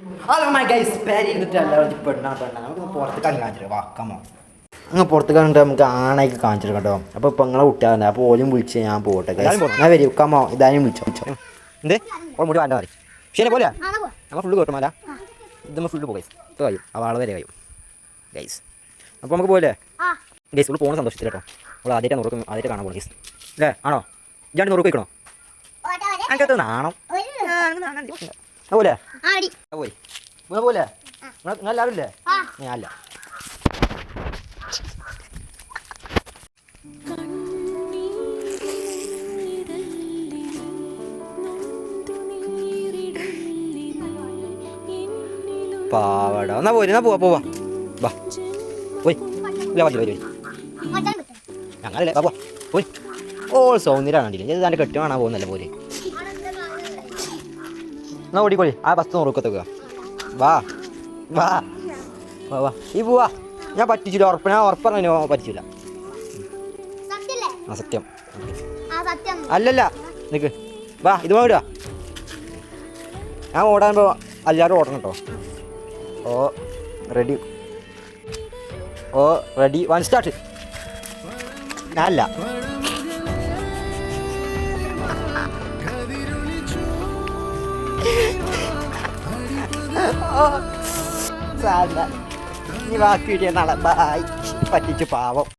hello my guys പേര് ഇരുന്നിട്ട് എല്ലാവരും പെണ്ണാണ് നമുക്ക് പുറത്ത് കളി കാണിച്ചിട്ട് വാക്കാമോ അങ്ങ് പുറത്ത് കണ്ടിട്ട് നമുക്ക് ആണയൊക്കെ കാണിച്ചിട്ട് കേട്ടോ അപ്പോൾ ഇപ്പം നിങ്ങളെ കുട്ടികളുണ്ട് അപ്പോൾ ഓലും വിളിച്ച് ഞാൻ പോട്ടെ ഞാൻ വരും കമ്മോ ഇതാനും വിളിച്ചോ എന്ത് ഓൾ മുടി വേണ്ട മതി ശരി പോലെ നമ്മൾ ഫുള്ള് കേട്ടുമാല ഇത് നമ്മൾ ഫുള്ള് പോകും ഇപ്പോൾ കഴിയും ആ വാള വരെ കഴിയും ഗൈസ് അപ്പോൾ നമുക്ക് പോകല്ലേ ഗൈസ് ഫുള്ള് പോകുന്ന സന്തോഷത്തിൽ കേട്ടോ നമ്മൾ ആദ്യമായിട്ട് കാണാൻ പോകും ഗൈസ് അല്ലേ ആണോ ഇജാണ്ട് നുറുക്ക് വയ്ക്കണോ അങ്ങനത്തെ നാണോ പോലെ പോയി പോലെ നിങ്ങൾ എല്ലാവരും ഇല്ലേ ഞാനല്ല പാവട എന്നാ പോവാ വാ പോയി ഇല്ല പറ്റി വരും ഞങ്ങളല്ലേ വാ പോയി ഓൾ സൗന്ദര്യം കണ്ടില്ല ഇത് തൻ്റെ കെട്ടി കാണാൻ പോകുന്നല്ലേ പോലെ എന്നാ ഓടിക്കോളി ആ ബസ് നോക്കത്തേക്കുക വാ വാ വാ വാ ഈ പോവാ ഞാൻ പറ്റിച്ചില്ല ഉറപ്പറഞ്ഞോ പറ്റിച്ചില്ല ആ സത്യം അല്ലല്ല നിക്ക് വാ ഇത് വാങ്ങിടുക ഞാൻ ഓടാൻ എല്ലാവരും ഓടണം കേട്ടോ റെഡി വൺ സ്റ്റാർട്ട് ഞാനല്ല സാറില്ല ഇനി ബാക്കി നാളെ ബായ് പറ്റിച്ചു പാവം